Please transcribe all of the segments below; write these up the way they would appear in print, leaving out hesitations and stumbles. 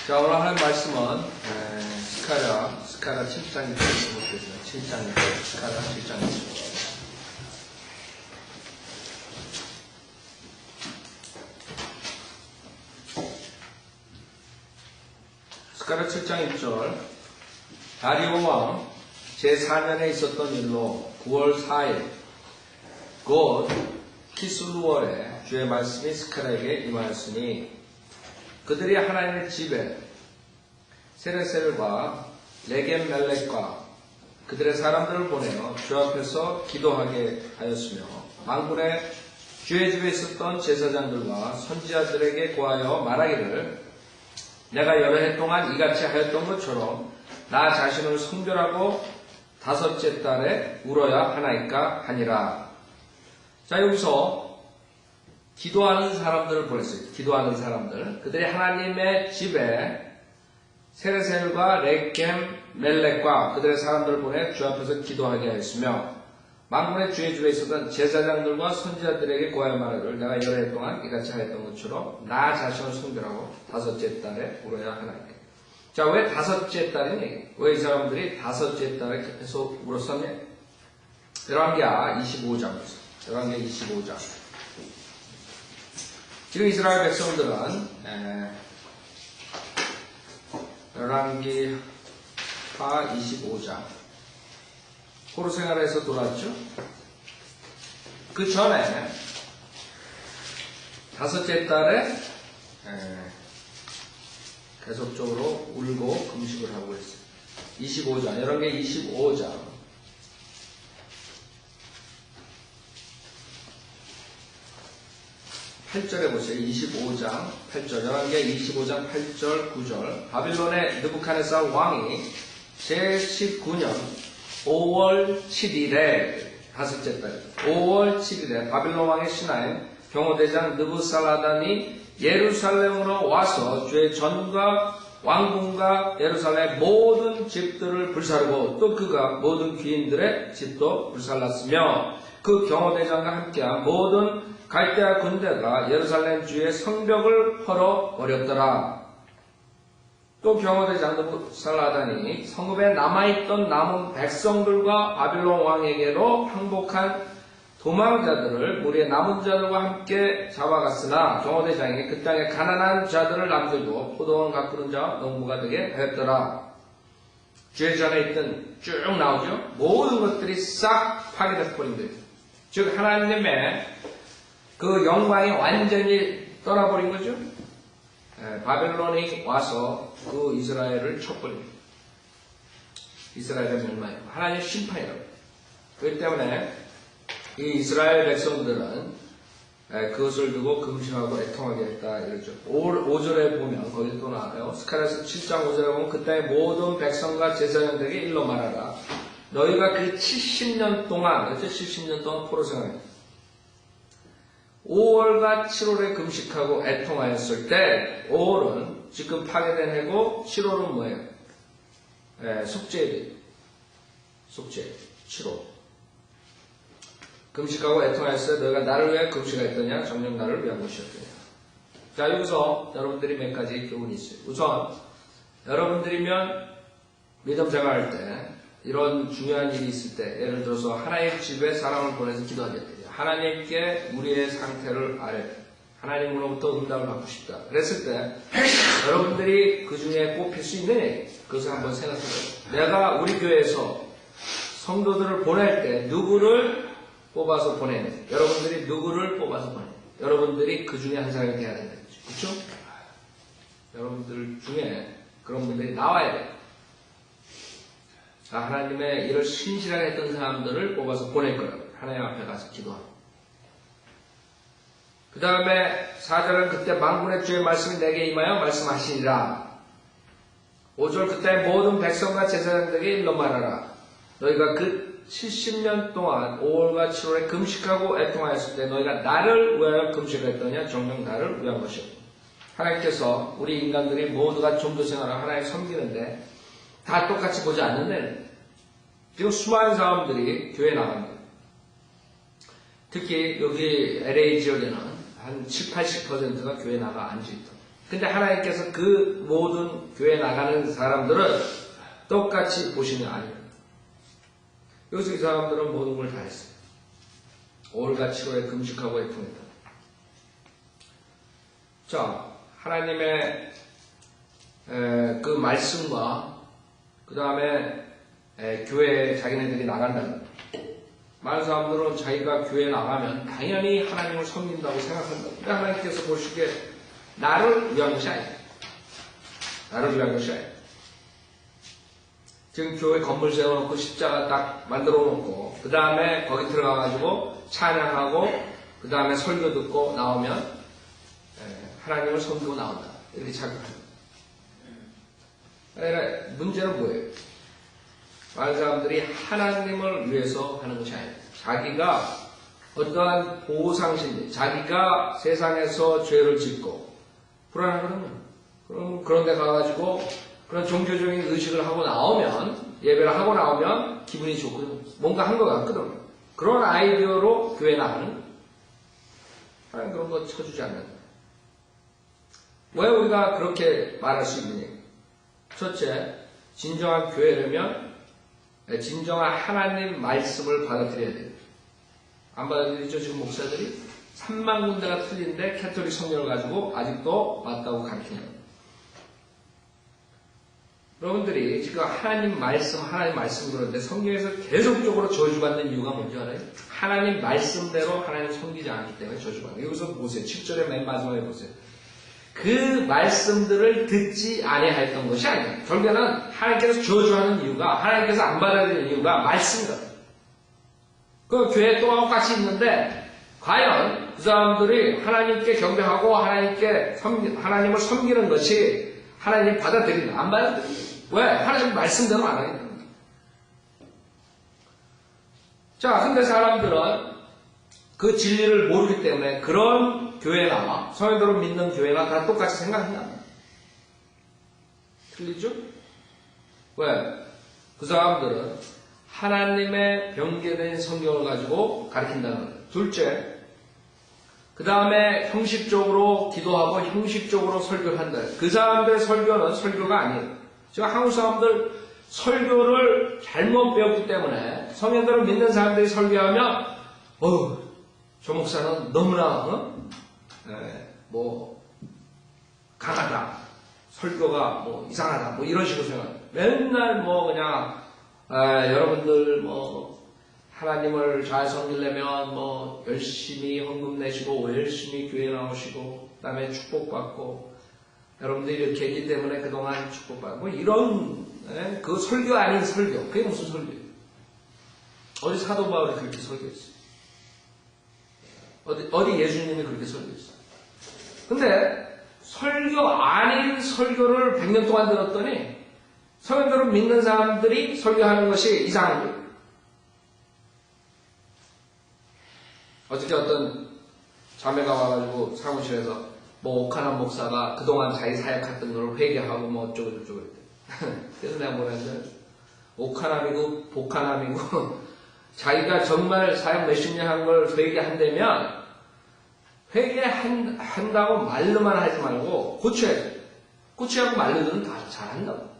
자, 오늘 하는 말씀은 스가랴 7장입니다. 7장입니다. 스가랴 7장입니다. 스가랴 7장 1절 다리오 왕 제4년에 있었던 일로 9월 4일 곧 키슬루월에 주의 말씀이 스가랴에게 임하였으니 그들이 하나님의 집에 세레셀과 레겜멜렉과 그들의 사람들을 보내어 주 앞에서 기도하게 하였으며 만군의 주의 집에 있었던 제사장들과 선지자들에게 고하여 말하기를 내가 여러 해 동안 이같이 하였던 것처럼 나 자신을 성별하고 다섯째 달에 울어야 하나이까 하니라. 자, 여기서 기도하는 사람들을 보냈어요. 기도하는 사람들. 그들이 하나님의 집에 세레셀과 레겜 멜렉과 그들의 사람들을 보내 주 앞에서 기도하게 하였으며 만군의 주의 집에 있었던 제사장들과 선지자들에게 고하여 말하기를 내가 여러 해 동안 이같이 하였던 것처럼 나 자신을 성별하고 다섯째 달에 울어야 하나이까. 자, 왜 다섯째 달이니? 왜 이 사람들이 다섯째 달에 해서 울었었냐? 열왕기하 25장입니다. 열왕기하 25장. 지금 이스라엘 백성들은 열왕기하 25장 포로 생활에서 돌아왔죠. 그 전에 다섯째 달에 계속적으로 울고 금식을 하고 있어요. 25장 열왕기하 25장 8절에 보세요. 25장 8절 열왕기하 25장 8절 9절 바빌론의 느부갓네살 왕이 제19년 5월 7일에 다섯째 달 5월 7일에 바빌론 왕의 신하인 경호대장 느부살라단이 예루살렘으로 와서 주의 전과 왕궁과 예루살렘의 모든 집들을 불사르고 또 그가 모든 귀인들의 집도 불살랐으며 그 경호대장과 함께한 모든 갈대아 군대가 예루살렘 주의 성벽을 헐어 버렸더라. 또 경호대장 느부살라단이 성읍에 남아있던 남은 백성들과 바빌론 왕에게로 항복한 도망자들을 무리의 남은 자들과 함께 잡아갔으나 경호대장이 그 땅에 가난한 자들을 남기고 포도원 가꾸는 자와 농부가 되게 하였더라. 주의 전에 있던 쭉 나오죠. 모든 것들이 싹 파괴돼 버린 거예요. 즉 하나님의 그 영광이 완전히 떠나버린 거죠. 바벨론이 와서 그 이스라엘을 쳐버립니다. 이스라엘의 멸망이고 하나님의 심판이라고. 그렇기 때문에 이 이스라엘 백성들은 그것을 두고 금식하고 애통하게 했다 이러죠. 5절에 보면 거기 또 나와요. 스가랴서 7장 5절에 보면 그 땅의 모든 백성과 제사장들에게 일러 말하라. 너희가 그 70년 동안 70년 동안 포로 생활했다. 5월과 7월에 금식하고 애통하였을 때 5월은 지금 파괴된 해고 7월은 뭐예요? 속죄일이에요. 속죄 7월 금식하고 애통하였을 때 너희가 나를 위해 금식했더냐 정녕 나를 위한 것이었더냐. 자, 여기서 여러분들이 몇 가지 교훈이 있어요. 우선 여러분들이면 믿음 생활할 때 이런 중요한 일이 있을 때 예를 들어서 하나님 집에 사람을 보내서 기도하겠다. 하나님께 우리의 상태를 아뢰 하나님으로부터 응답을 받고 싶다. 그랬을 때 여러분들이 그 중에 뽑힐 수 있느냐? 그것을 한번 생각해보세요. 내가 우리 교회에서 성도들을 보낼 때 누구를 뽑아서 보내냐? 여러분들이 누구를 뽑아서 보내냐? 여러분들이 그 중에 한 사람이 돼야 된다. 그렇죠? 여러분들 중에 그런 분들이 나와야 돼요. 하나님의 일을 신실하게 했던 사람들을 뽑아서 보낼 거라고. 하나님 앞에 가서 기도하고. 그 다음에 4절은 그때 만군의 주의 말씀이 내게 임하여 말씀하시니라. 5절 그때 모든 백성과 제사장들에게 일러 말하라. 너희가 그 70년 동안 5월과 7월에 금식하고 애통하였을 때 너희가 나를 위하여 금식했더냐 정녕 나를 위한 것이었다. 하나님께서 우리 인간들이 모두가 좀 더 생활하고 하나님 섬기는데 다 똑같이 보지 않는데 지금 수많은 사람들이 교회에 나갑니다. 특히 여기 LA 지역에는 한 70, 80%가 교회에 나가 앉아있다. 근데 하나님께서 그 모든 교회 나가는 사람들은 똑같이 보시는 아니에요. 여기서 이 사람들은 모든 걸 다 했어요. 5월과 7월에 금식하고 애통했다. 자, 하나님의 그 말씀과 그 다음에 교회에 자기네들이 나간다는 거예요. 많은 사람들은 자기가 교회에 나가면 당연히 하나님을 섬긴다고 생각한다. 근데 하나님께서 보시기에 나를 위한 것이 아니에요. 나를 위한 것이 아니에요. 지금 교회 건물 세워놓고 십자가 딱 만들어 놓고 그 다음에 거기 들어가가지고 찬양하고 그 다음에 설교 듣고 나오면 하나님을 섬기고 나온다. 이렇게 착각합니다. 문제는 뭐예요? 많은 사람들이 하나님을 위해서 하는 것이 아니에요. 자기가 어떠한 보상심리, 자기가 세상에서 죄를 짓고 불안하거든요. 그럼 그런 데 가가지고 그런 종교적인 의식을 하고 나오면, 예배를 하고 나오면 기분이 좋거든요. 뭔가 한 것 같거든요. 그런 아이디어로 교회 나가는, 하나님 그런 거 쳐주지 않는다. 왜 우리가 그렇게 말할 수 있느냐? 첫째, 진정한 교회라면 진정한 하나님 말씀을 받아들여야 돼요. 안 받아들이죠? 지금 목사들이 3만 군데가 틀린데 캐톨릭 성경을 가지고 아직도 맞다고 가르치는 거예요. 여러분들이 지금 하나님 말씀 그러는데 성경에서 계속적으로 저주받는 이유가 뭔지 알아요? 하나님 말씀대로 하나님 섬기지 않기 때문에 저주받는 거예요. 여기서 보세요. 7절의 맨 마지막에 보세요. 그 말씀들을 듣지 아니하였던 것이 아니에요. 결국에는 하나님께서 저주하는 이유가, 하나님께서 안 받아들이는 이유가 말씀이거든요. 그 교회에 똑같이 있는데 과연 그 사람들이 하나님께 경배하고 하나님을 섬기는 것이 하나님 받아들이나 안 받아들이나? 왜? 하나님 말씀대로 안 하기 때문에. 자, 근데 사람들은 그 진리를 모르기 때문에 그런 교회나 성도를 믿는 교회나 다 똑같이 생각한다. 틀리죠? 왜? 그 사람들은 하나님의 변개된 성경을 가지고 가르친다는 거예요. 둘째, 그 다음에 형식적으로 기도하고 형식적으로 설교를 한다. 그 사람들의 설교는 설교가 아니에요. 지금 한국 사람들 설교를 잘못 배웠기 때문에 성경대로 믿는 사람들이 설교하면 저 목사는 너무나 강하다. 설교가 이상하다. 이런 식으로 생각해요. 맨날 그냥 여러분들 하나님을 잘 섬기려면 열심히 헌금 내시고 열심히 교회 나오시고 그다음에 축복받고 여러분들이 이렇게 했기 때문에 그동안 축복받고 이런 그 설교 아닌 설교. 그게 무슨 설교예요? 어디 사도 바울이 그렇게 설교했어요? 어디 예수님이 그렇게 설교했어요? 근데 설교 아닌 설교를 100년 동안 들었더니 성경대로 믿는 사람들이 설교하는 것이 이상한 거예요. 어저께 어떤 자매가 와가지고 사무실에서 오카남 목사가 그동안 자기 사역했던 걸 회개하고 어쩌고 저쩌고 그랬대. 그래서 내가 뭐랬는데 오카남이고 복카남이고 자기가 정말 사역 몇십 년 한 걸 회개한다면 회개한다고 말로만 하지 말고 고쳐야 돼. 고쳐야 말로는 다 잘한다고.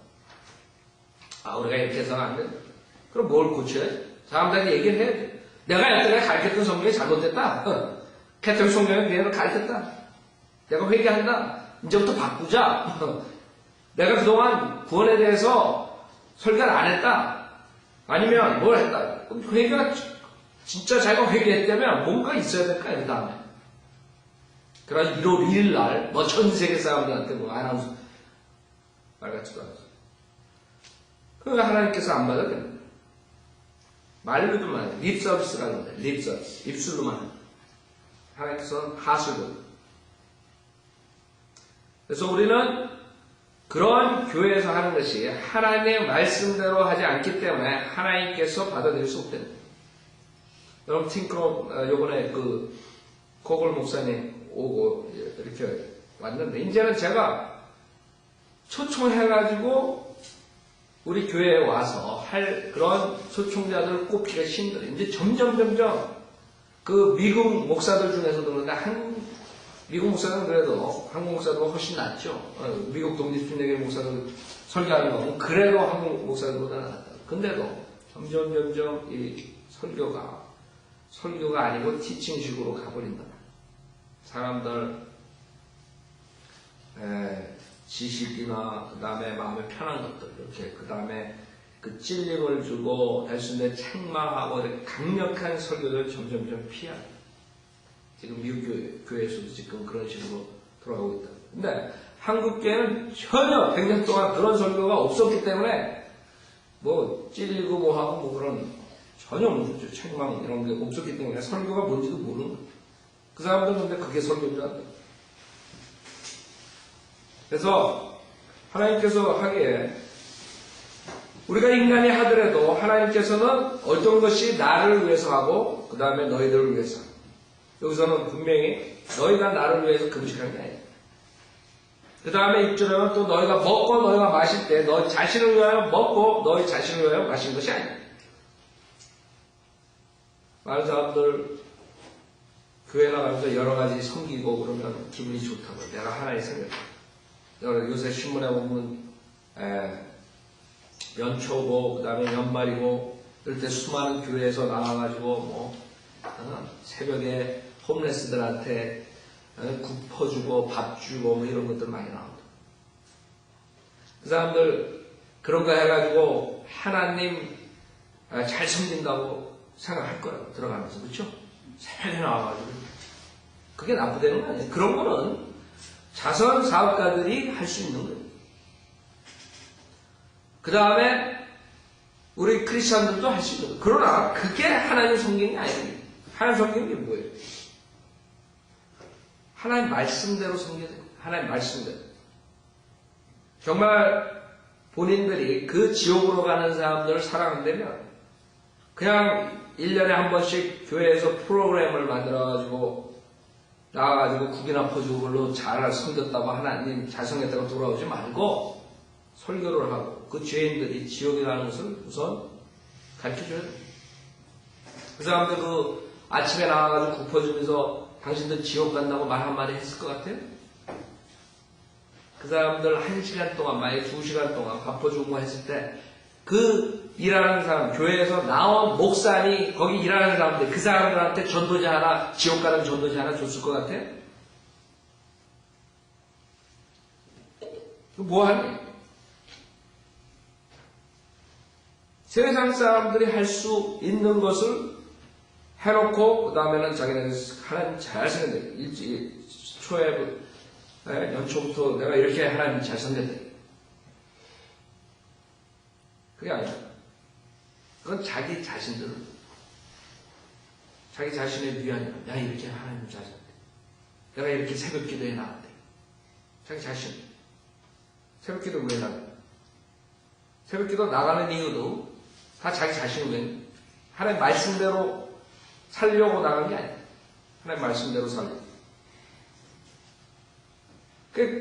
우리가 이렇게 해서는 안 돼. 그럼 뭘 고쳐야 돼? 사람들한테 얘기를 해야 돼. 내가 여태까지 가르쳤던 성경이 잘못됐다. 캐톨릭 성경에 그대로 가르쳤다. 내가 회개한다. 이제부터 바꾸자. 내가 그동안 구원에 대해서 설교를 안 했다. 아니면 뭘 했다. 그럼 회개가 진짜 자기가 회개했다면 뭔가 있어야 될까? 그 다음에. 그래서 1월 1일 날 전 세계 사람들한테 아나운서 말같지도 않았어. 그러니까 하나님께서 안 받아들여요. 말로도만 해요. 립 서비스라는 거예요. 립 서비스. 입술로만 해요. 하나님께서는 하술로. 그래서 우리는 그런 교회에서 하는 것이 하나님의 말씀대로 하지 않기 때문에 하나님께서 받아들일 수 없다는 거예요. 여러분 팅크로 요번에 코골 목사님 오고 이렇게 왔는데 이제는 제가 초청해가지고 우리 교회에 와서 할 그런 초청자들을 꼽기가 힘들어요. 이제 점점 그 미국 목사들 중에서도 그런데 미국 목사는 그래도 한국 목사도 훨씬 낫죠. 미국 독립순례교 목사들 설교하는 거 그래도 한국 목사들보다 낫다. 근데도 점점 이 설교가 아니고 티칭식으로 가버린다. 사람들 지식이나 그 다음에 마음에 편한 것들 이렇게 그 다음에 그 찔림을 주고 할 수 있는 책망하고 강력한 설교를 점점 피하게. 지금 미국 교회에서도 지금 그런 식으로 돌아가고 있다. 근데 한국 교회는 전혀 100년 동안 그런 설교가 없었기 때문에 뭐 찔리고 뭐 하고 뭐 그런 전혀 없죠. 책망 이런 게 없었기 때문에 설교가 뭔지도 모르는 거예요. 그 사람들은 근데 그게 설교인 줄 알아요. 그래서 하나님께서 하기에 우리가 인간이 하더라도 하나님께서는 어떤 것이 나를 위해서 하고 그 다음에 너희들을 위해서 하고 여기서는 분명히 너희가 나를 위해서 금식하는 게 아니에요. 그 다음에 6절에는 또 너희가 먹고 너희가 마실 때 너 자신을 위하여 먹고 너희 자신을 위하여 마신 것이 아니에요. 많은 사람들 교회 나가면서 여러 가지 섬기고 그러면 기분이 좋다고. 내가 하나의 생겼다. 요새 신문에 보면 연초고 그 다음에 연말이고 이럴 때 수많은 교회에서 나와가지고 새벽에 홈레스들한테 국 퍼주고 밥 주고 뭐 이런 것들 많이 나오고 그 사람들 그런 거 해가지고 하나님 잘 섬긴다고 생각할 거예요. 들어가면서 그렇죠? 새벽에 나와가지고 그게 나쁘다는 거 아니에요. 그런 거는 자선 사업가들이 할 수 있는 거예요. 그 다음에 우리 크리스천들도 할 수 있는 거예요. 그러나 그게 하나님 섬기는 게 아니에요. 하나님 섬기는 게 뭐예요? 하나님 말씀대로 섬겨야 돼요. 하나님 말씀대로. 정말 본인들이 그 지옥으로 가는 사람들을 사랑한다면 그냥 1년에 한 번씩 교회에서 프로그램을 만들어가지고 나와가지고 국이나 퍼주고 그걸로 잘 섬겼다고 하나님 잘 섬겼다고 돌아오지 말고 설교를 하고 그 죄인들이 지옥에 가는 것을 우선 가르쳐줘야 돼요. 그 사람들 그 아침에 나와가지고 국 퍼주면서 당신들 지옥 간다고 말 한마디 했을 것 같아요? 그 사람들 1시간 동안, 만약에 2시간 동안 밥 퍼주고 뭐 했을 때, 그 일하는 사람, 교회에서 나온 목사니, 거기 일하는 사람들, 그 사람들한테 전도지 하나, 지옥 가는 전도지 하나 줬을 것 같아요? 뭐 하니? 세상 사람들이 할 수 있는 것을 해놓고 그 다음에는 자기는 하나님 잘 섬겼다. 초에 연초부터 내가 이렇게 하나님 잘 섬겼다. 그게 아니야. 그건 자기 자신들은 자기 자신의 위안이야. 내가 이렇게 하나님 잘 섬겼다. 내가 이렇게 새벽 기도에 나왔다. 자기 자신. 새벽 기도 왜 나가? 새벽 기도 나가는 이유도 다 자기 자신을 위해 하나님 말씀대로 살려고 나간 게 아니에요. 하나님 말씀대로 살려고.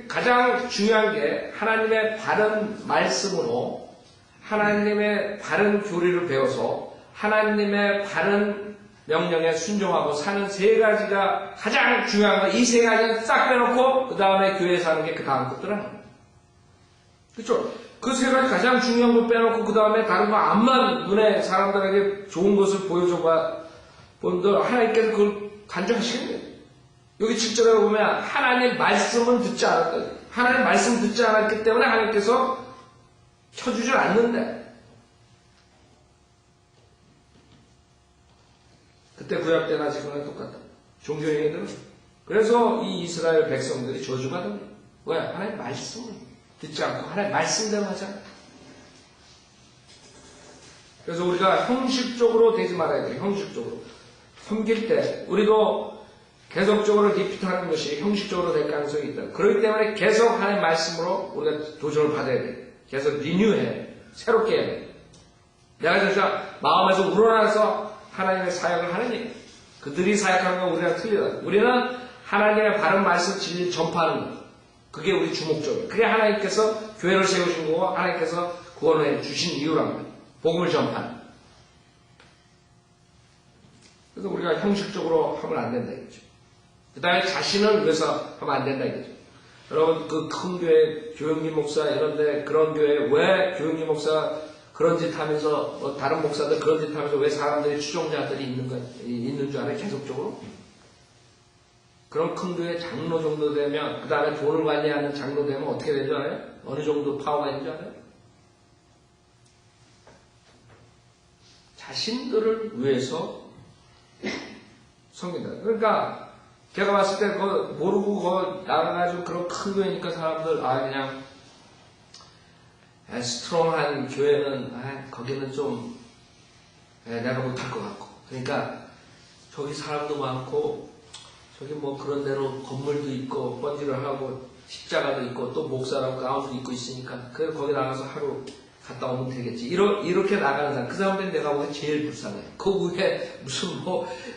가장 중요한 게 하나님의 바른 말씀으로 하나님의 바른 교리를 배워서 하나님의 바른 명령에 순종하고 사는 세 가지가 가장 중요한 거. 이 세 가지는 싹 빼놓고 그 다음에 교회에서 하는 게 그 다음 것들은 하는 거예요. 그렇죠? 그 세 가지 가장 중요한 거 빼놓고 그 다음에 다른 거 암만 눈에 사람들에게 좋은 것을 보여줘봐 본들 하나님께서 그걸 간주하시겠네요. 여기 7절에 보면 하나님 말씀은 듣지 않았다. 하나님 말씀 듣지 않았기 때문에 하나님께서 쳐주질 않는데 그때 구약 때나 지금은 똑같다. 종교행위들은 그래서 이 이스라엘 백성들이 저주받은 거예요. 왜? 하나님 말씀을 듣지 않고 하나님 말씀대로 하잖아. 그래서 우리가 형식적으로 되지 말아야 돼요. 형식적으로. 섬길 때 우리도 계속적으로 리피트하는 것이 형식적으로 될 가능성이 있다. 그렇기 때문에 계속 하나님 말씀으로 우리가 도전을 받아야 돼. 계속 리뉴해. 새롭게 해야 돼. 내가 진짜 마음에서 우러나서 하나님의 사역을 하는 얘기. 그들이 사역하는 건 우리랑 틀리다. 우리는 하나님의 바른 말씀 진리 전파하는 것. 그게 우리 주목적이에요. 그게 하나님께서 교회를 세우신 거고 하나님께서 구원해 주신 이유란 말이에요. 복음을 전파하는. 그래서 우리가 형식적으로 하면 안 된다 이거죠. 그 다음에 자신을 위해서 하면 안 된다 이거죠. 여러분 그 큰 교회 교영기 목사 이런데 그런 교회 왜 교영기 목사 그런 짓 하면서 다른 목사들 그런 짓 하면서 왜 사람들이 추종자들이 있는 줄 알아요? 계속적으로? 그런 큰 교회 장로 정도 되면 그 다음에 돈을 관리하는 장로 되면 어떻게 되는 줄 알아요? 어느 정도 파워가 있는 줄 알아요? 자신들을 위해서 섬긴다. 그러니까 제가 봤을 때 모르고 나가가지고 그런 큰 교회니까 사람들 그냥 스트롱한 교회는 거기는 좀 내가 못할 것 같고 그러니까 저기 사람도 많고 저기 뭐 그런 데로 건물도 있고 번지를 하고 십자가도 있고 또 목사라고 가운도 입고 있으니까 그래서 거기 나가서 하루 갔다 오면 되겠지. 이렇게 나가는 사람 그 사람들이 내가 보기엔 제일 불쌍해. 그 위에 무슨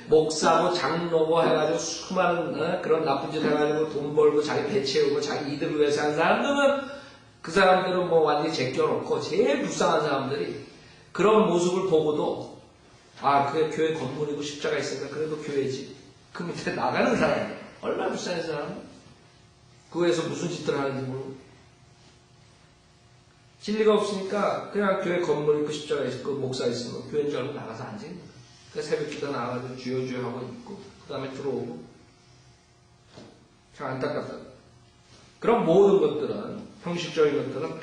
목사고 장로고 해가지고 수많은 그런 나쁜 짓 해가지고 돈 벌고 자기 배 채우고 자기 이득을 위해서 하는 사람들은 그 사람들은 완전히 제껴놓고 제일 불쌍한 사람들이 그런 모습을 보고도 그게 교회 건물이고 십자가 있으니까 그래도 교회지. 그 밑에 나가는 사람들 얼마나 불쌍한 사람? 그 위에서 무슨 짓을 하는지 모르고 진리가 없으니까 그냥 교회 건물 있고 십자가 있고 목사 있으면 교회인 줄 알고 나가서 앉아있는 거야. 그러니까 새벽기도 나와가지고 주여 하고 있고 그 다음에 들어오고 참 안타깝다. 그런 모든 것들은 형식적인 것들은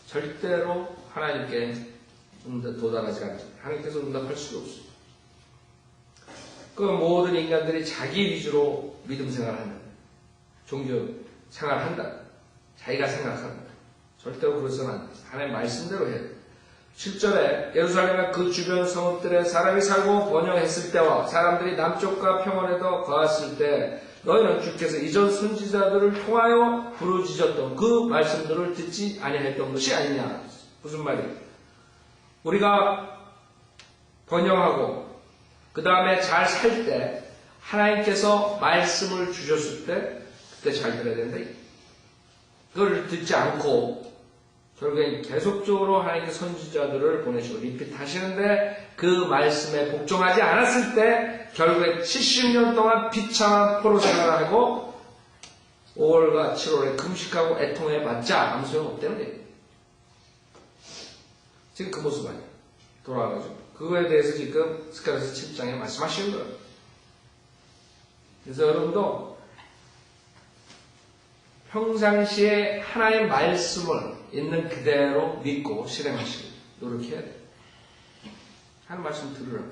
절대로 하나님께 도달하지 않죠. 하나님께서 응답할 수가 없어요. 그 모든 인간들이 자기 위주로 믿음 생활을 한다. 종교 생활을 한다. 자기가 생각한다. 절대로 그래서는 안 돼. 하나님 말씀대로 해야 돼. 7절에 예루살렘과 그 주변 성읍들에 사람이 살고 번영했을 때와 사람들이 남쪽과 평원에도 거했을 때 너희는 주께서 이전 선지자들을 통하여 부르짖었던 그 말씀들을 듣지 아니했던 것이 아니냐. 무슨 말이에요? 우리가 번영하고 그 다음에 잘 살 때 하나님께서 말씀을 주셨을 때 그때 잘 들어야 된다. 그걸 듣지 않고 결국엔 계속적으로 하나님의 선지자들을 보내시고 리핏하시는데 그 말씀에 복종하지 않았을 때 결국에 70년 동안 비참한 포로 생활을 하고 5월과 7월에 금식하고 애통해봤자 아무 소용없다는 거예요. 지금 그 모습 아니에요. 돌아와가지고 그거에 대해서 지금 스가랴서 7장에 말씀하시는 거예요. 그래서 여러분도 평상시에 하나님의 말씀을 있는 그대로 믿고 실행하시길 노력해야 돼요. 하나님 말씀 들으라.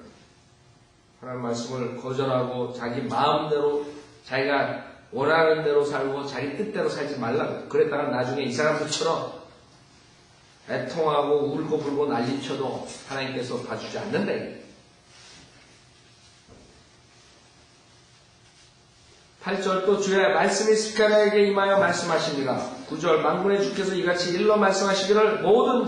하나님 말씀을 거절하고 자기 마음대로 자기가 원하는 대로 살고 자기 뜻대로 살지 말라고. 그랬다가 나중에 이 사람들처럼 애통하고 울고 불고 난리쳐도 하나님께서 봐주지 않는다. 8절 또 주의 말씀이 스가랴에게 임하여 말씀하시니라. 9절 만군의 주께서 이같이 일러 말씀하시기를 모든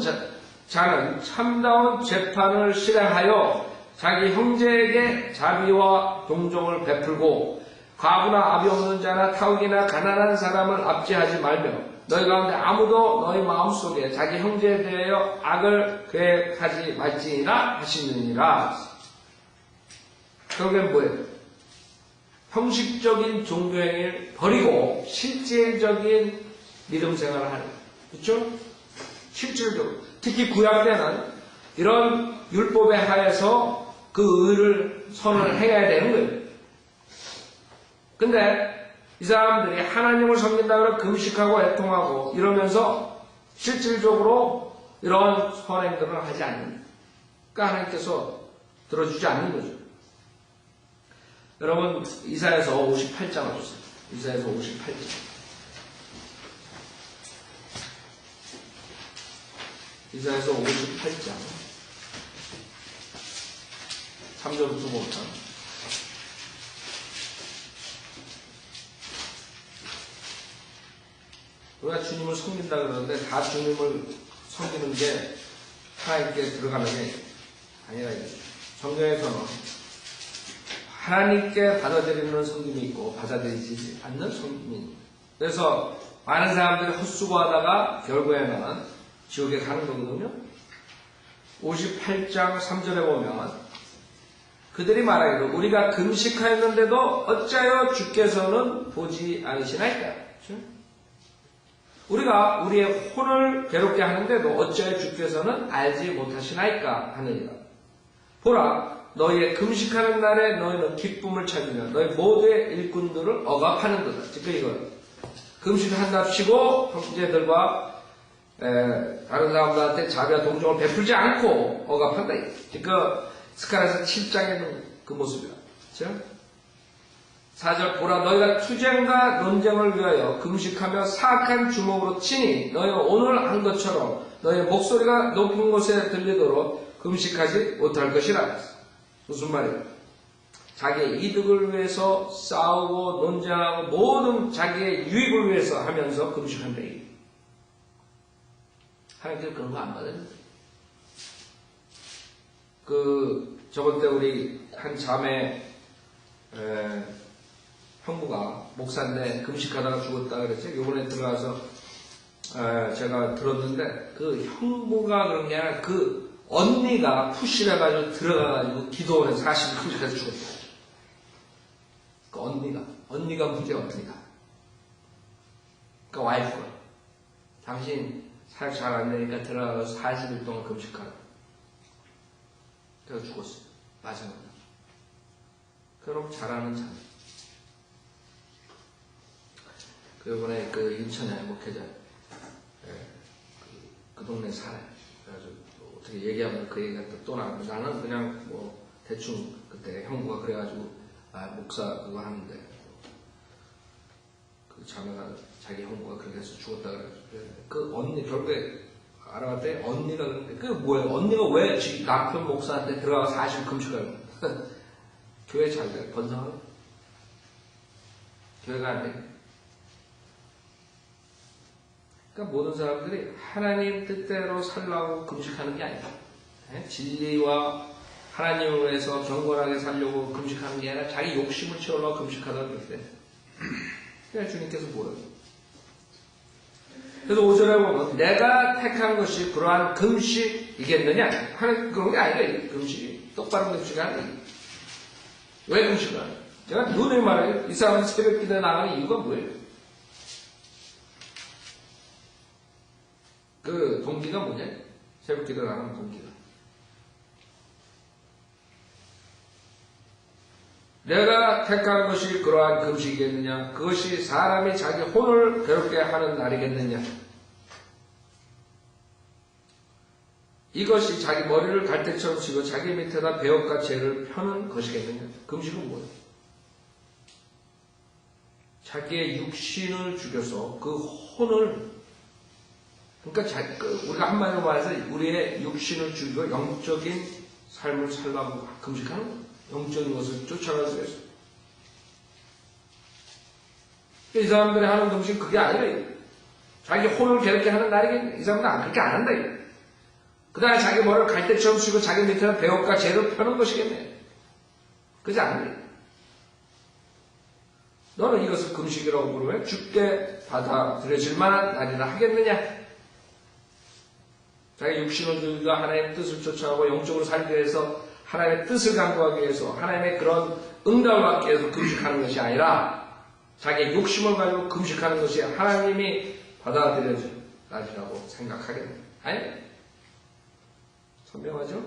자는 참다운 재판을 실행하여 자기 형제에게 자비와 동정을 베풀고 과부나 아비 없는 자나 타국이나 가난한 사람을 압제하지 말며 너희 가운데 아무도 너희 마음속에 자기 형제에 대하여 악을 계획하지 말지니라 하시느니라. 결국엔 뭐예요? 형식적인 종교행위를 버리고 실제적인 믿음 생활을 하는 거예요. 그렇죠? 실질적으로. 특히 구약 때는 이런 율법에 하에서 그 의를 선을 행해야 되는 거예요. 근데 이 사람들이 하나님을 섬긴다고 금식하고 애통하고 이러면서 실질적으로 이런 선행들을 하지 않는. 그러니까 하나님께서 들어주지 않는 거죠. 여러분 이사야서 58장 보세요. 이사야서 58장. 이사야서 58장 3절부터 볼까? 우리가 주님을 섬긴다 그러는데 다 주님을 섬기는 게 하나님께 들어가는 게 아니라 성경에서는 하나님께 받아들이는 섬김이 있고 받아들이지 않는 섬김이 있고 그래서 많은 사람들이 헛수고하다가 결국에는 지옥에 가는 거거든요. 58장 3절에 보면 그들이 말하기를 우리가 금식하였는데도 어찌하여 주께서는 보지 않으시나이까? 그렇죠? 우리가 우리의 혼을 괴롭게 하는데도 어찌하여 주께서는 알지 못하시나이까 하느니라. 보라, 너희의 금식하는 날에 너희는 기쁨을 찾으며 너희 모두의 일꾼들을 억압하는도다. 즉 이거 금식을 한답시고 형제들과 다른 사람들한테 자비와 동정을 베풀지 않고 억압한다. 즉 스가랴서 7장에는 그 모습이야. 그렇죠? 4절 보라 너희가 투쟁과 논쟁을 위하여 금식하며 사악한 주먹으로 치니 너희가 오늘 한 것처럼 너희의 목소리가 높은 곳에 들리도록 금식하지 못할 것이라. 무슨 말이야? 자기의 이득을 위해서 싸우고 논쟁하고 모든 자기의 유익을 위해서 하면서 금식한다. 하나님께서 그런 거 안 받아요. 저번 때 우리 한 자매 형부가 목사인데 금식하다가 죽었다 그랬죠. 요번에 들어가서 제가 들었는데 그 형부가 그런 게 아니라 그 언니가 푸시를 해가지고 들어가가지고 기도원에 40일 금식해서 죽었다. 그 언니가 문제야. 언니가 그 와이프가 당신 사역 잘 안 되니까 들어가서 40일 동안 금식하라. 그래서 죽었어요. 마지막으로. 그럼 잘하는 자매. 이번에 그 인천에 목회자, 그 동네 살아요. 그래가지고 어떻게 얘기하면 그 얘기가 또 나오고 나는 그냥 뭐 대충 그때 형부가 그래가지고 목사 그거 하는데 그 자매가 자기 형부가 그렇게 해서 죽었다 그래가지고 그 언니 결국에 알아봤더니 언니가 그런데 그 뭐예요? 언니가 왜 남편 목사한테 들어가서 40일 금식하고 교회 잘 돼? 번성하고 교회가 안 돼. 그러니까 모든 사람들이 하나님 뜻대로 살라고 금식하는 게 아니다. 진리와 하나님을 위해서 경건하게 살려고 금식하는 게 아니라 자기 욕심을 채우려고 금식하다고 그랬대. 그래서 주님께서 뭐예요? 그래서 5절에 보면 내가 택한 것이 그러한 금식이겠느냐? 하는 그런 게 아니라 금식이 똑바른 금식이 아니라 왜 금식을 하냐? 제가 누누이 말해요. 이 사람은 새벽 기도에 나가는 이유가 뭐예요? 그 동기가 뭐냐? 새벽 기도 나가는 동기가. 내가 택한 것이 그러한 금식이겠느냐? 그것이 사람이 자기 혼을 괴롭게 하는 날이겠느냐? 이것이 자기 머리를 갈대처럼 치고 자기 밑에다 배역과 죄를 펴는 것이겠느냐? 금식은 뭐예요? 자기의 육신을 죽여서 그 혼을 그러니까 우리가 한마디로 말해서 우리의 육신을 죽이고 영적인 삶을 살라고 금식하는 거예요. 영적인 것을 쫓아가기 위해서. 이 사람들이 하는 금식은 그게 아니라 자기 혼을 괴롭게 하는 날이겠네. 이 사람들은 그렇게 안 한다. 그 다음에 자기 머리를 갈대처럼 쓰고 자기 밑에는 배역과 죄를 펴는 것이겠네. 그지 않네. 너는 이것을 금식이라고 부르면 주께 받아들여질 만한 날이라 하겠느냐? 자기 육신을 죽이고 하나님의 뜻을 쫓아가고 영적으로 살기 위해서 하나님의 뜻을 강구하기 위해서 하나님의 그런 응답을 받기 위해서 금식하는 것이 아니라 자기의 욕심을 가지고 금식하는 것이 하나님이 받아들여질 날이라고 생각하겠네. 아니? 선명하죠?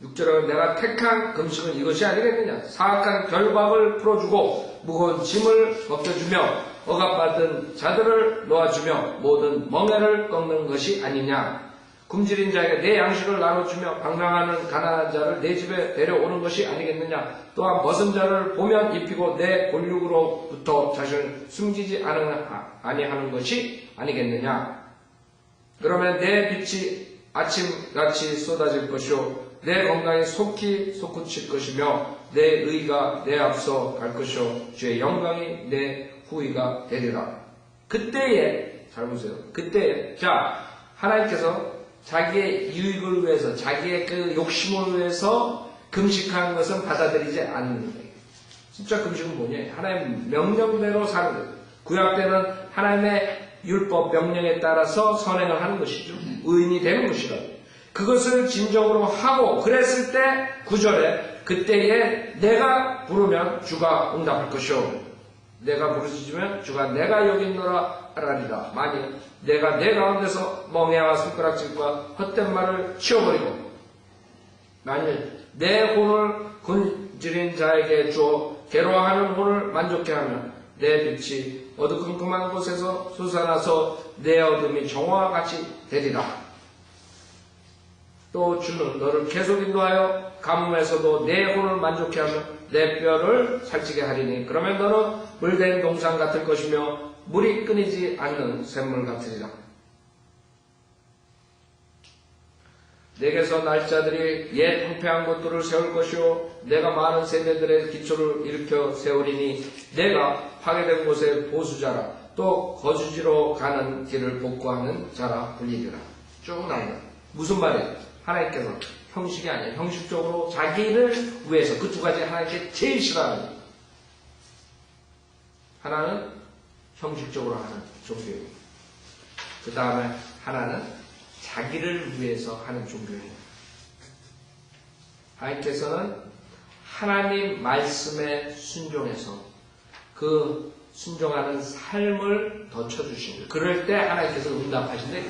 6절에 내가 택한 금식은 이것이 아니겠느냐? 사악한 결박을 풀어주고 무거운 짐을 벗겨주며 억압받은 자들을 놓아주며 모든 멍에를 꺾는 것이 아니냐? 굶주린 자에게 내 양식을 나눠주며 방랑하는 가난한 자를 내 집에 데려오는 것이 아니겠느냐? 또한 벗은 자를 보면 입히고 내 골육으로부터 자신을 숨기지 아니하는 것이 아니겠느냐? 그러면 내 빛이 아침같이 쏟아질 것이요 내 건강이 속히 솟구칠 것이며 내 의가 내 앞서 갈 것이요 주의 영광이 내 후위가 되리라. 그때에 잘 보세요. 그때에 하나님께서 자기의 유익을 위해서 자기의 그 욕심을 위해서 금식하는 것은 받아들이지 않는 거예요. 진짜 금식은 뭐냐? 하나님 명령대로 사는 거예요. 구약 때는 하나님의 율법 명령에 따라서 선행을 하는 것이죠. 의인이 되는 것이라. 그것을 진정으로 하고 그랬을 때 9절에 그때에 내가 부르면 주가 응답할 것이요 내가 부르짖으면 주가 내가 여기 있노라 하라리라. 만일 내가 내 가운데서 멍해와 손가락질과 헛된 말을 치워버리고 만일 내 혼을 굶주린 자에게 주어 괴로워하는 혼을 만족케 하면 내 빛이 어두컴컴한 곳에서 솟아나서 내 어둠이 정오와 같이 되리라. 또 주는 너를 계속 인도하여 가뭄에서도 내 혼을 만족케 하며 내 뼈를 살찌게 하리니 그러면 너는 물된 동산 같을 것이며 물이 끊이지 않는 샘물 같으리라. 내게서 날짜들이 옛 황폐한 것들을 세울 것이요 내가 많은 세대들의 기초를 일으켜 세우리니 내가 파괴된 곳의 보수자라 또 거주지로 가는 길을 복구하는 자라 불리리라. 쭉 나온다. 무슨 말이에요? 하나님께서 형식이 아니에요. 형식적으로 자기를 위해서 그 두 가지 하나님께 제일 싫어하는 거예요. 하나는 형식적으로 하는 종교예요. 그 다음에 하나는 자기를 위해서 하는 종교예요. 하나님께서는 하나님 말씀에 순종해서 그 순종하는 삶을 더 쳐주신 거예요. 그럴 때 하나님께서 응답하신대.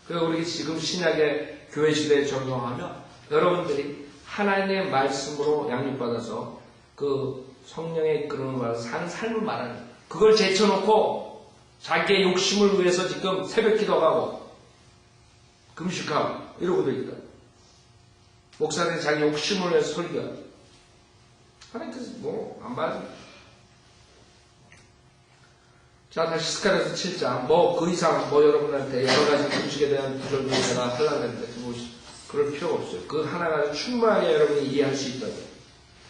그리고 우리 지금 신약의 교회 시대에 적용하면 여러분들이 하나님의 말씀으로 양육받아서 그 성령의 이끄는 걸 사는 삶을 말하는 거예요. 그걸 제쳐놓고 자기의 욕심을 위해서 지금 새벽 기도하고 금식하고 이러고 있다. 목사들이 자기 욕심을 위해서 설교하고 하나님께서 뭐 안 봐요. 자, 다시 스가랴서 7장. 그 이상, 여러분한테 여러 가지 금식에 대한 구절도 제가 하려고 했는데, 그럴 필요가 없어요. 그 하나가 충분하게 여러분이 이해할 수 있다고.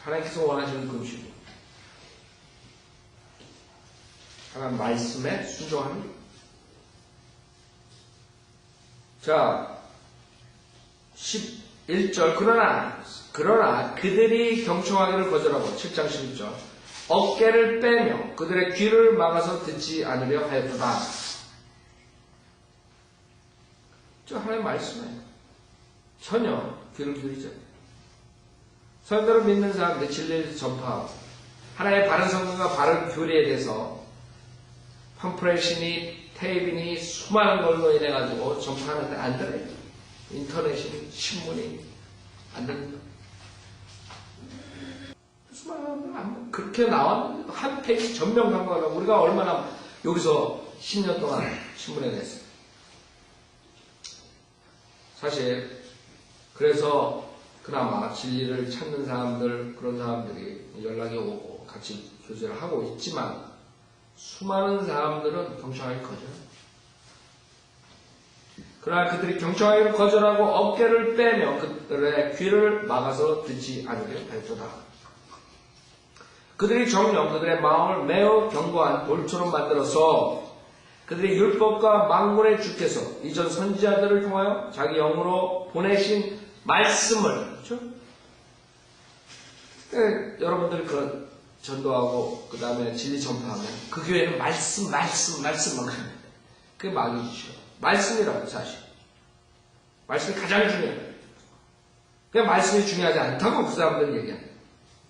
하나님께서 원하시는 금식이에요. 하나님 말씀에 순종합니다. 자, 11절. 그러나 그들이 경청하기를 거절하고, 7장 11절. 어깨를 빼며 그들의 귀를 막아서 듣지 않으려 하였다. 저 하나님 말씀에 전혀 귀를 기울이지 않아요. 성경을 믿는 사람들 진리를 전파하고 하나님의 바른 성경과 바른 교리에 대해서 팜프레시니 테이프니 수많은 걸로 인해 가지고 전파하는데 안 들어요. 인터넷이니 신문이 안 됩니다. 그렇게 나왔는데 한 페이지 전면 강과하고 우리가 얼마나 여기서 10년 동안 신문에 냈어요. 사실 그래서 그나마 진리를 찾는 사람들 그런 사람들이 연락이 오고 같이 교제를 하고 있지만 수많은 사람들은 경청하기 거절해요. 그러나 그들이 경청하기를 거절하고 어깨를 빼며 그들의 귀를 막아서 듣지 않으려 하였도다. 그들이 정녕 그들의 마음을 매우 견고한 돌처럼 만들어서 그들이 율법과 망군의 주께서 이전 선지자들을 통하여 자기 영으로 보내신 말씀을 그렇죠? 여러분들이 그런 전도하고 그 다음에 진리 전파하면 그 교회는 말씀만 합니다. 그게 막이죠. 말씀이라고 사실. 말씀이 가장 중요해요. 그냥 말씀이 중요하지 않다고 그 사람들은 얘기합니다.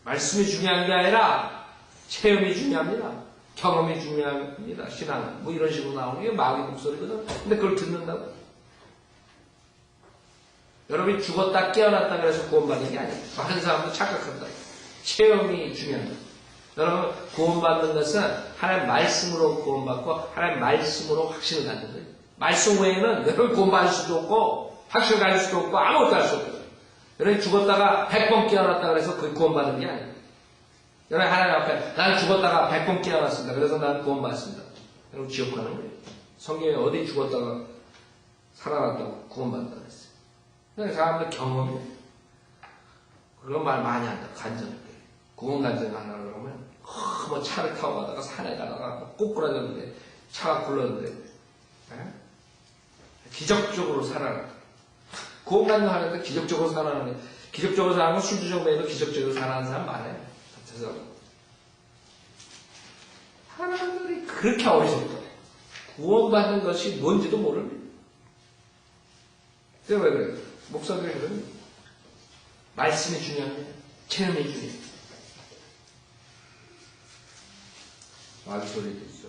말씀이 중요한 게 아니라 체험이 중요합니다. 경험이 중요합니다. 신앙은. 뭐 이런 식으로 나오는 게 마귀 목소리거든. 근데 그걸 듣는다고. 여러분이 죽었다 깨어났다 그래서 구원받는 게 아니에요. 많은 사람도 착각한다. 체험이 중요합니다. 여러분 구원받는 것은 하나님 말씀으로 구원받고 하나님 말씀으로 확신을 갖는 거예요. 말씀 외에는 여러분 구원받을 수도 없고 확신을 가질 수도 없고 아무것도 할 수 없어요. 여러분이 죽었다가 100번 깨어났다 그래서 그게 구원받는 게 아니에요. 여러분 하나님 앞에 나는 죽었다가 100번 깨어났습니다. 그래서 나는 구원받습니다. 여러분 지옥 가는 거예요. 성경에 어디 죽었다가 살아났다고 구원받는다고 했어요. 그러니까 사람들 경험이에요. 그런 말 많이 한다. 간증할 때. 구원 간증 하려고 그러면 뭐 차를 타고 가다가 산에 가다가 꼬꾸라졌는데 차가 굴렀는데 기적적으로 살아났다. 구원 간증 하는데 기적적으로 살아나는 기적적으로 살아나는 건 술주정 외에도 기적적으로 살아나는 사람 많아요. 그래서 사람들이 그렇게 어리석다. 구원받는 것이 뭔지도 모릅니다. 그게 왜 그래요? 목사들이 그러니 말씀이 중요해요? 체험이 중요해요? 말소리 듣죠.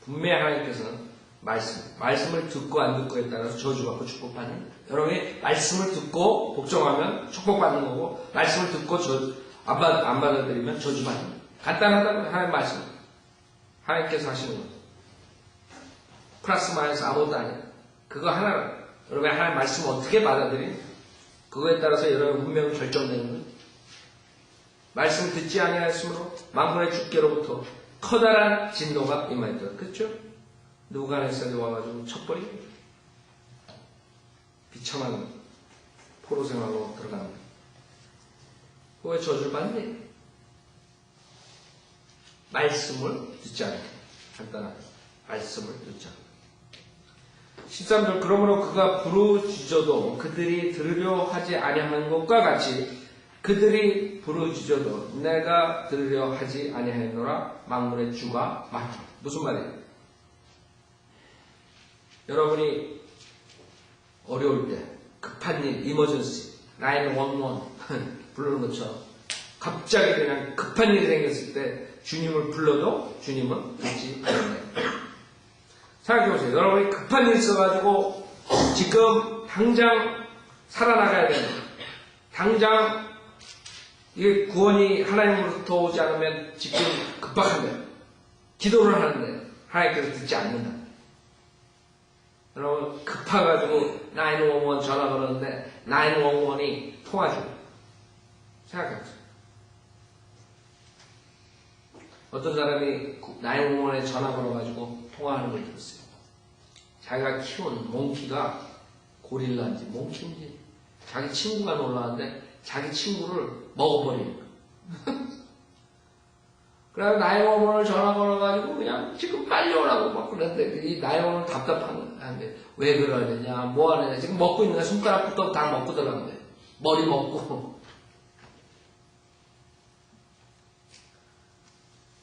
분명히 하나님께서는 말씀을 듣고 안 듣고에 따라서 저주받고 축복받는, 여러분이 말씀을 듣고 복종하면 축복받는 거고, 말씀을 듣고 안 받아들이면 저주받는 거예요. 간단하다고요. 하나님 말씀. 하나님께서 하시는 거죠. 플러스 마이너스 아무것도 아니에요. 그거 하나로. 여러분이 하나님 말씀을 어떻게 받아들이냐. 그거에 따라서 여러분 운명은 결정되는 거예요. 말씀을 듣지 아니하였으므로 만군의 주께로부터 커다란 진노가 임하였다. 그렇죠? 누부갓네살이 와가지고 쳤버리고 비참한 포로 생활로 들어가는 거예요. 왜 저주를 받니? 말씀을 듣지 않게. 간단하게. 말씀을 듣지 않게. 13절, 그러므로 그가 부르짖어도 그들이 들으려 하지 아니하는 것과 같이 그들이 부르짖어도 내가 들으려 하지 아니하노라 만군의 주가 말하노라. 무슨 말이에요? 여러분이 어려울 때 급한 일, 이머전시, 911 부르는 것처럼 갑자기 그냥 급한 일이 생겼을 때 주님을 불러도 주님은 듣지 않는다. 생각해보세요. 여러분이 급한 일 있어가지고 지금 당장 살아나가야 되는, 당장 이게 구원이 하나님으로부터 오지 않으면 지금 급박한데 기도를 하는데 하나님께서 듣지 않는다. 여러분 급해가지고 911 전화 걸었는데 911이 통화 중. 생각해보세요. 어떤 사람이 911에 전화 걸어가지고 통화하는 걸 들었어요. 자기가 키운 몽키가 고릴라인지 몽키인지 자기 친구가 놀라는데 자기 친구를 먹어버리는 거예요. 그래서 911을 전화 걸어가지고 그냥 지금 빨리 오라고 막 그랬는데 이 911은 답답한데 왜 그러야 되냐, 뭐 하느냐, 지금 먹고 있는 거야. 손가락부터 다 먹고 들어간대. 머리 먹고.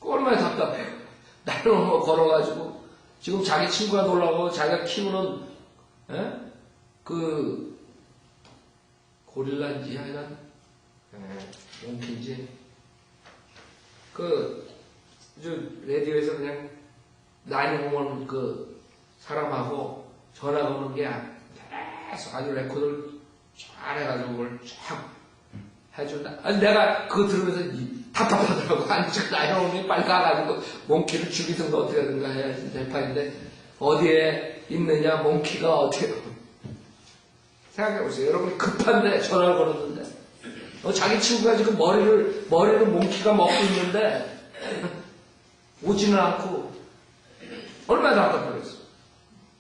얼마나 답답해요. 911을 걸어가지고 지금 자기 친구가 놀라고 자기가 키우는 그 고릴라인지 하여간 몽키인지 라디오에서 그냥 911 그 사람하고 전화 거는 게 계속 아주 레코드를 잘 해가지고 그걸 쫙 해준다. 아니 내가 그거 들으면서 답답하더라고. 아니 지금 911이 빨리 가가지고 몽키를 죽이든가 어떻게 하든가 해야지 될 판인데 어디에 있느냐, 몽키가 어떻게. 생각해보세요. 여러분 급한데 전화를 걸었는데 자기 친구가 지금 머리를 몽키가 먹고 있는데 오지는 않고 얼마나 답답하겠어.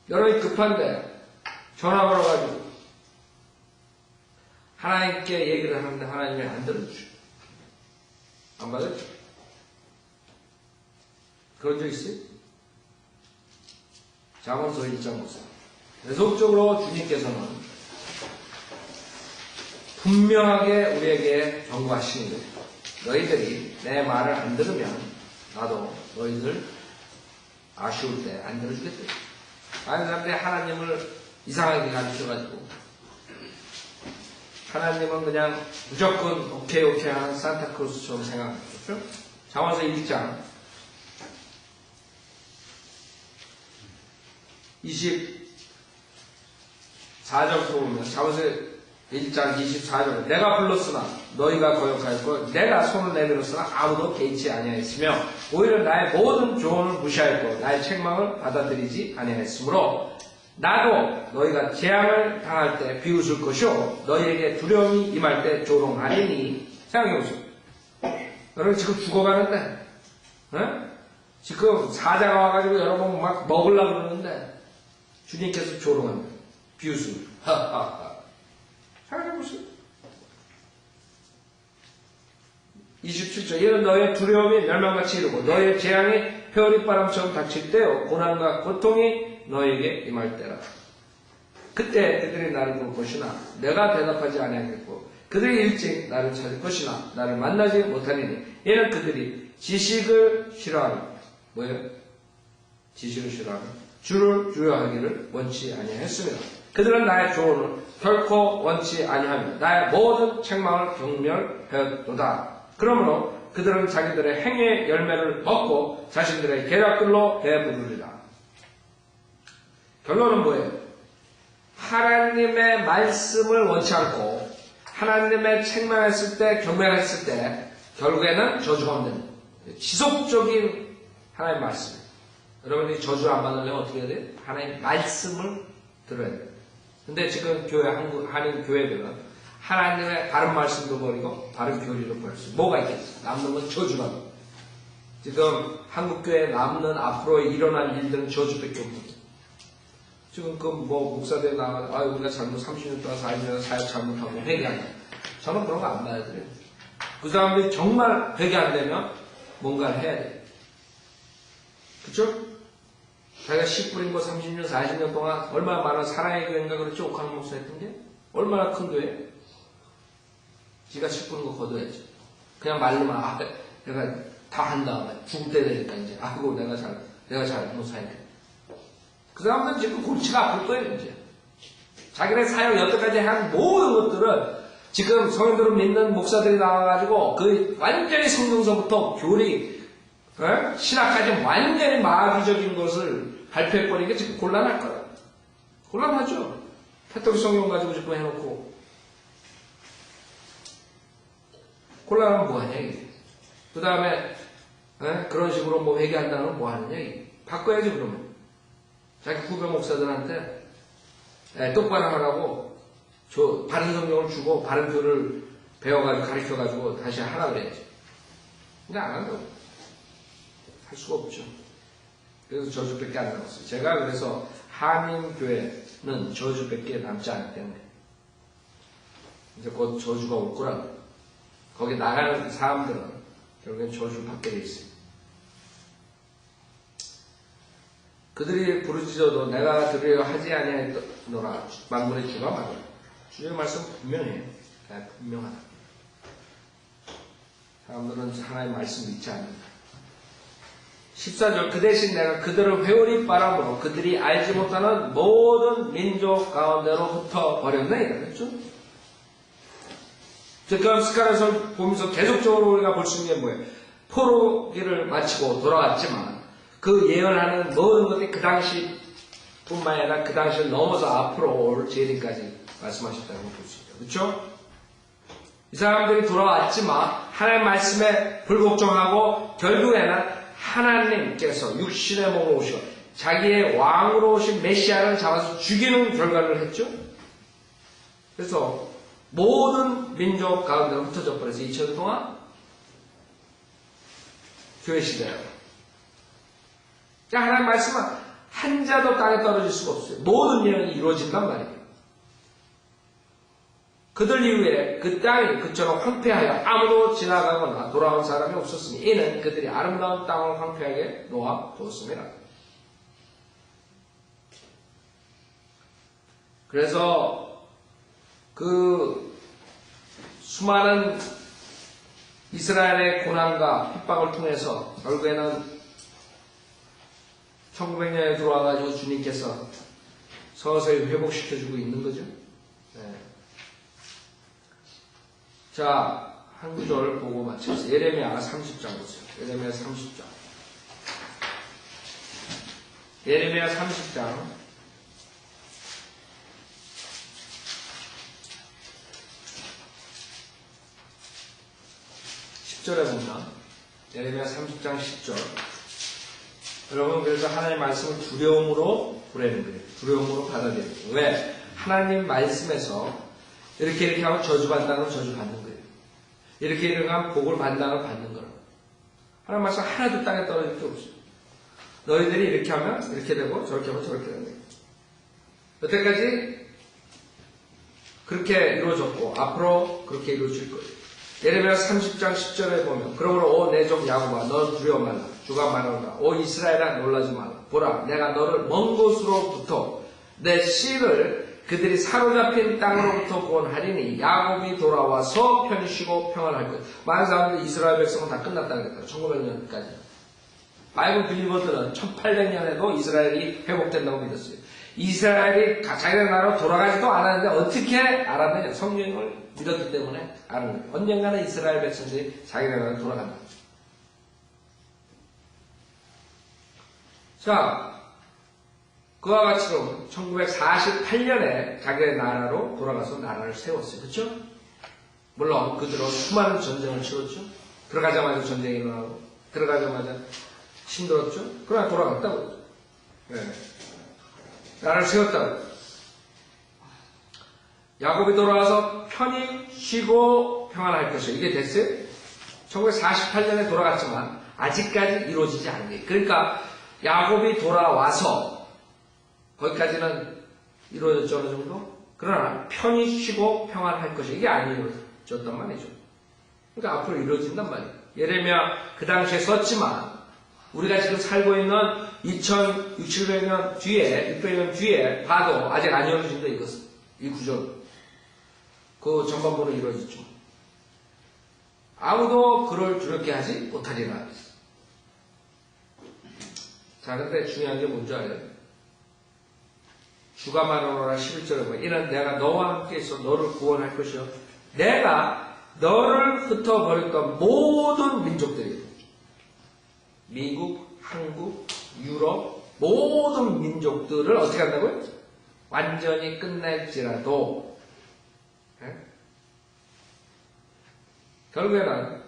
여러분이 급한데 전화 걸어가지고 하나님께 얘기를 하는데 하나님이 안 들어주죠. 안 받았죠? 그런 적 있어요? 잠언서 1장 보세요. 계속적으로 주님께서는 분명하게 우리에게 경고하시는 거예요. 너희들이 내 말을 안 들으면 나도 너희들 아쉬울 때 안 들어주겠다. 많은 사람들이 하나님을 이상하게 가르쳐가지고 하나님은 그냥 무조건 오케이 하는 산타크로스처럼 생각하죠. 잠언서 1장 24절부터 보면 잠언서 1장 24절, 내가 불렀으나 너희가 거역하였고 내가 손을 내밀었으나 아무도 개의치 아니하였으며 오히려 나의 모든 조언을 무시하였고 나의 책망을 받아들이지 아니하였으므로 나도 너희가 재앙을 당할 때 비웃을 것이요 너희에게 두려움이 임할 때 조롱하리니. 생각해보세요. 여러분 지금 죽어가는데 지금 사자가 와가지고 여러분 막 먹으려고 그러는데 주님께서 조롱합니다. 비웃습니다. 생각해보세요. 27절, 이는 너의 두려움이 멸망같이 이르고 너의 재앙이 회오리바람처럼 닥칠 때요 고난과 고통이 너에게 임할 때라. 그때 그들이 나를 볼 것이나 내가 대답하지 아니하겠고 그들이 일찍 나를 찾을 것이나 나를 만나지 못하리니 이는 그들이 지식을 싫어하는, 뭐예요? 지식을 싫어하는 주를 두려워하기를 원치 아니하였습니다. 그들은 나의 조언을 결코 원치 아니하며 나의 모든 책망을 경멸하였도다. 그러므로 그들은 자기들의 행위의 열매를 먹고 자신들의 계략들로 배부르리라. 결론은 뭐예요? 하나님의 말씀을 원치 않고 하나님의 책망했을 때, 경멸했을 때 결국에는 저주가 없는 지속적인 하나님의 말씀. 여러분이 저주를 안 받으려면 어떻게 해야 돼요? 하나님의 말씀을 들어야 돼요. 근데 지금 교회, 한인 교회들은 하나님의 바른 말씀도 버리고 바른 교리도 버렸어요. 뭐가 있겠어요? 남는 건 저주가. 지금 한국교회에 남는 앞으로 일어날 일들은 저주밖에 없거든요. 지금 목사들 나와서 우리가 잘못 30년 동안 40년 사역 잘못하고 회개한다. 저는 그런 거 안 받아들여요. 그 사람들이 정말 회개 안 되면 뭔가를 해야 돼요. 그쵸? 자기가 씨 뿌린 거 30년, 40년 동안 얼마나 많은 사랑의 교회인가 그렇죠? 옥하는 목사 했던 게? 얼마나 큰 교회? 지가 씨 뿌린 거 거둬야지. 그냥 말로만, 내가 다 한 다음에 죽을 때 되니까 이제, 내가 잘못 사니까. 그 사람들은 지금 골치가 아플 거예요, 이제. 자기네 사역 여태까지 한 모든 것들은 지금 성인들을 믿는 목사들이 나와가지고 완전히 성경서부터 교리, 신학까지 완전히 마귀적인 것을 발표해버리니까 지금 곤란할 거예요. 곤란하죠? 패턴 성경 가지고 지금 해놓고. 곤란하면 뭐하냐, 이게. 그 다음에, 그런 식으로 회개한다는 건 뭐하느냐, 이게. 바꿔야지, 그러면. 자기 후배 목사들한테 똑바로 하라고 바른 성경을 주고 바른 교를 배워가지고 가르쳐가지고 다시 하라 그래야지. 근데 안 한다고. 할 수가 없죠. 그래서 저주밖에 안 남았어요. 제가 그래서 한인교회는 저주밖에 남지 않기 때문에 이제 곧 저주가 올 거라고. 거기 나가는 사람들은 결국엔 저주 받게 돼 있어요. 그들이 부르짖어도 내가 들으려 하지 아니하노라. 만군의 주가 말하라. 주의 말씀 분명해요. 분명하다. 사람들은 하나님의 말씀 믿지 않는다. 14절 그 대신 내가 그들을 회오리 바람으로 그들이 알지 못하는 모든 민족 가운데로 흩어버렸네. 그랬죠? 지금 스가랴서를 보면서 계속적으로 우리가 볼 수 있는 게 뭐예요? 포로기를 마치고 돌아왔지만 그 예언하는 모든 것들이 그 당시 뿐만 아니라 그 당시를 넘어서 앞으로 올 재림까지 말씀하셨다고 볼 수 있죠. 그렇죠? 이 사람들이 돌아왔지만 하나님의 말씀에 불복종하고 결국에는 하나님께서 육신의 몸으로 오셔 자기의 왕으로 오신 메시아를 잡아서 죽이는 결과를 했죠. 그래서 모든 민족 가운데 흩어져 버려서 2000년 동안 교회 시대예요. 하나님 말씀은 한 자도 땅에 떨어질 수가 없어요. 모든 예언이 이루어진단 말이에요. 그들 이후에 그 땅이 그처럼 황폐하여 아무도 지나가거나 돌아온 사람이 없었으니 이는 그들이 아름다운 땅을 황폐하게 놓아두었습니다. 그래서 그 수많은 이스라엘의 고난과 핍박을 통해서 결국에는 1900년에 들어와가지고 주님께서 서서히 회복시켜주고 있는 거죠. 네. 자, 한 구절 보고 마치겠습니다. 예레미야 30장 보세요. 예레미야 30장. 예레미야 30장. 10절에 보면, 예레미야 30장 10절. 여러분, 그래서 하나님의 말씀을 두려움으로 보내는 거예요. 두려움으로 받아들이는 거예요. 왜? 하나님 말씀에서 이렇게 하면 저주받는다는 저주받는 거예요. 이렇게 하면 복을 받는다는 받는 거예요. 하나님 말씀 하나도 땅에 떨어질 게 없어요. 너희들이 이렇게 하면 이렇게 되고 저렇게 하면 저렇게 되는 거예요. 여태까지 그렇게 이루어졌고 앞으로 그렇게 이루어질 거예요. 예레미야 30장 10절에 보면 그러므로 오 내 종 야곱아 너 두려워 말라 주가 말하노라 오 이스라엘아 놀라지 말라 보라 내가 너를 먼 곳으로부터 내 씨를 그들이 사로잡힌 땅으로부터 구원하리니 야곱이 돌아와서 편히 쉬고 평안할 것. 많은 사람들이 이스라엘 백성은 다 끝났다 그랬다. 1900년까지. 바이블 빌리버들은 1800년에도 이스라엘이 회복된다고 믿었어요. 이스라엘이 자기네 나라로 돌아가지도 않았는데 어떻게 알았느냐? 성령을 믿었기 때문에 아는 거예요. 언젠가는 이스라엘 백성들이 자기네 나라로 돌아간다. 자, 그와 같이로 1948년에 자기네 나라로 돌아가서 나라를 세웠어요. 그렇죠? 물론 그들은 수많은 전쟁을 치렀죠. 들어가자마자 전쟁이 일어나고 들어가자마자 힘들었죠. 그러나 돌아갔다고. 네. 나라를 세웠다고. 야곱이 돌아와서 편히 쉬고 평안할 것이요. 이게 됐어요? 1948년에 돌아갔지만 아직까지 이루어지지 않은 거예요. 그러니까 야곱이 돌아와서 거기까지는 이루어졌죠. 어느 정도? 그러나 편히 쉬고 평안할 것이요. 이게 안 이루어졌단 말이죠. 그러니까 앞으로 이루어진단 말이에요. 예레미야 그 당시에 썼지만 우리가 지금 살고 있는 2600, 700년 뒤에, 600년 뒤에 봐도 아직 안 이루어진다 이것은. 이 구절. 그 전반부로 이루어졌죠. 아무도 그를 두렵게 하지 못하리라. 자, 근데 중요한 게 뭔지 알아요? 주가 말하노라 11절에 보면 이는 내가 너와 함께 있어 너를 구원할 것이요. 내가 너를 흩어버렸던 모든 민족들이 미국, 한국, 유럽 모든 민족들을 어떻게 한다고요? 완전히 끝낼지라도 결국에는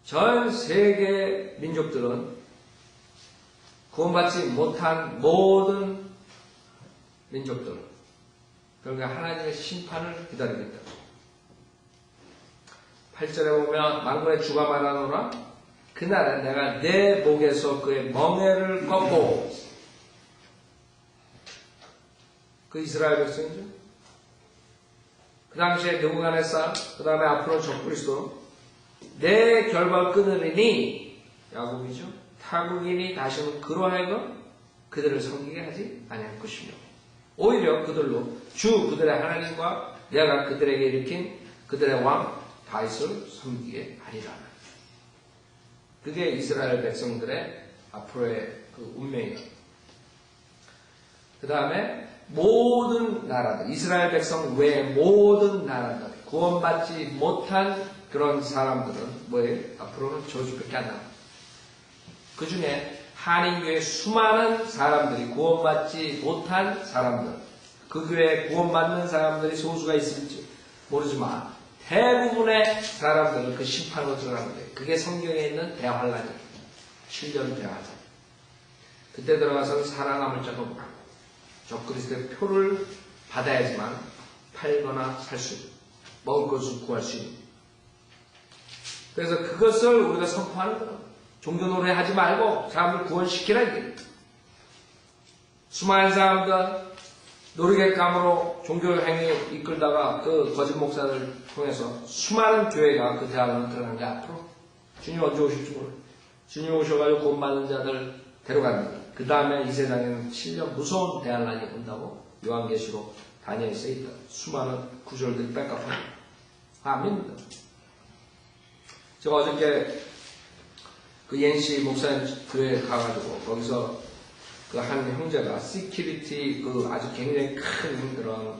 전 세계 민족들은 구원받지 못한 모든 민족들 결국에 하나님의 심판을 기다리겠다. 8절에 보면 만군의 주가 말하노라 그날에 내가 내 목에서 그의 멍에를 꺾고 그 이스라엘 백성이죠. 그 당시에 느부갓네살 그 다음에 앞으로 적그리스도 내 결박을 끊으리니 야곱이죠. 타국인이 다시는 그로 하여금 그들을 섬기게 하지 아니할 것이며 오히려 그들로 주 그들의 하나님과 내가 그들에게 일으킨 그들의 왕 다윗을 섬기게 하리라. 그게 이스라엘 백성들의 앞으로의 그 운명이에요. 그 다음에 모든 나라들, 이스라엘 백성 외의 모든 나라들, 구원받지 못한 그런 사람들은 뭐예요? 앞으로는 저주밖에 안 나와요. 그 중에 한인교회 수많은 사람들이 구원받지 못한 사람들, 그 교회에 구원받는 사람들이 소수가 있을지 모르지만 대부분의 사람들은 그 심판으로 들어가는 거예요. 그게 성경에 있는 대환란이에요. 7년 대환란. 그때 들어가서는 살아남을 자가 없고 적그리스도의 표를 받아야지만 팔거나 살 수, 먹을 것을 구할 수 있는. 그래서 그것을 우리가 선포하는 거예요. 종교 노래 하지 말고 사람들 구원시키라 이게. 수많은 사람들 놀이객감으로 종교행위 이끌다가 그 거짓 목사들 통해서 수많은 교회가 그 대학원을 들어간 게 앞으로 주님 언제 오실지 모르겠어요. 주님 오셔가지고 구원받는 자들 데려갑니다. 그 다음에 이 세상에는 7년 무서운 대환란이 온다고 요한계시록 다니엘에 써있다. 수많은 구절들이 백업합니다. 안 믿는다. 제가 어저께 그 옌시 목사님 교회에 가가지고 거기서 그 한 형제가 시큐리티 그 아주 굉장히 큰 그런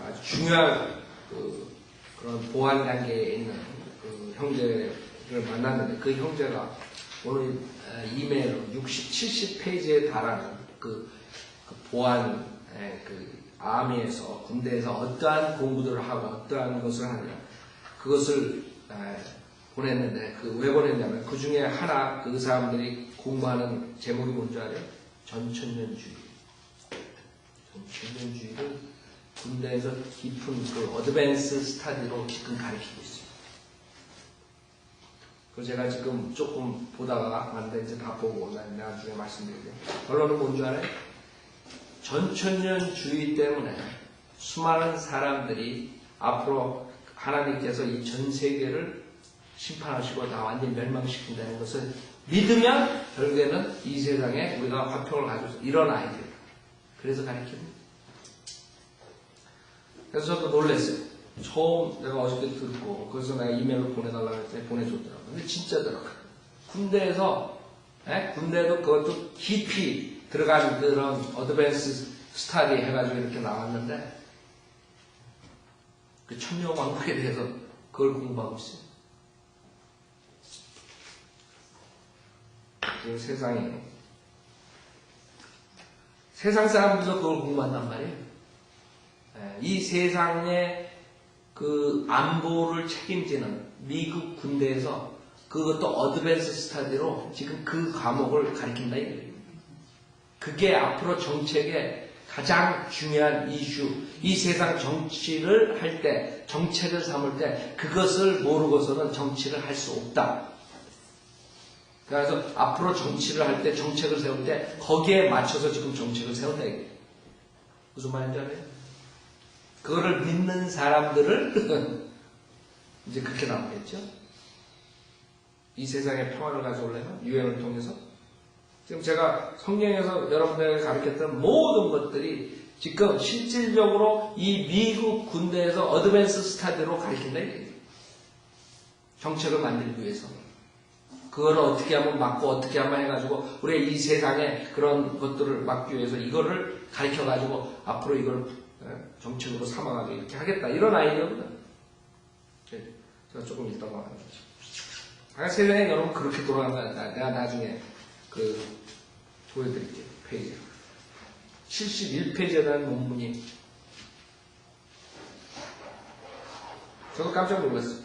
아주 중요한 그런 보안 단계에 있는 그 형제를 만났는데 그 형제가 오늘 이메일로 60, 70페이지에 달하는 그 보안 그 아미에서 군대에서 어떠한 공부들을 하고 어떠한 것을 하느냐 그것을 보냈는데 왜 보냈냐면 그 중에 하나 그 사람들이 공부하는 제목이 뭔지 알아요? 전천년주의. 전천년주의를 군대에서 깊은 그 어드밴스 스타디로 지금 가르치고 있어요. 그래서 제가 지금 조금 보다가 왔는데 이제 다 보고 나중에 말씀드릴게요. 결론은 뭔지 알아요? 전천년주의 때문에 수많은 사람들이 앞으로 하나님께서 이 전 세계를 심판하시고 다 완전히 멸망시킨다는 것을 믿으면 결국에는 이 세상에 우리가 화평을 가져서 일어나야 돼요. 그래서 가르칩니다. 그래서 저도 놀랐어요. 처음 내가 어저께 듣고 그래서 내가 이메일로 보내달라고 했더니 보내줬더라고요. 근데 진짜더라고요. 군대에서 군대도 그것도 깊이 들어간 그런 어드밴스 스타디 해가지고 이렇게 나왔는데 그 천녀왕국에 대해서 그걸 공부하고 있어요. 지금 세상 사람들도 그걸 공부한단 말이에요. 이 세상의 그 안보를 책임지는 미국 군대에서 그것도 어드밴스 스타디로 지금 그 과목을 가르친다 이거예요. 그게 앞으로 정책의 가장 중요한 이슈, 이 세상 정치를 할 때, 정책을 삼을 때 그것을 모르고서는 정치를 할 수 없다. 그래서 앞으로 정치를 할 때, 정책을 세울 때 거기에 맞춰서 지금 정책을 세운다 이거예요. 무슨 말인지 알아요? 그거를 믿는 사람들을 이제 그렇게 나오겠죠? 이 세상의 평화를 가져오려면 유행을 통해서 지금 제가 성경에서 여러분들에게 가르쳤던 모든 것들이 지금 실질적으로 이 미국 군대에서 어드밴스 스타디로 가르친다 이거예요. 정책을 만들기 위해서 그거를 어떻게 하면 막고 어떻게 하면 해가지고 우리가 이 세상에 그런 것들을 막기 위해서 이거를 가르쳐가지고 앞으로 이걸 정책으로 삼아가지고 이렇게 하겠다 이런 아이디어거든. 제가 조금 이따가 말하겠죠. 세상에 여러분 그렇게 돌아가는 거야. 내가 나중에 보여드릴게요. 페이지 71페이지에 대한 논문이 저도 깜짝 놀랐어요.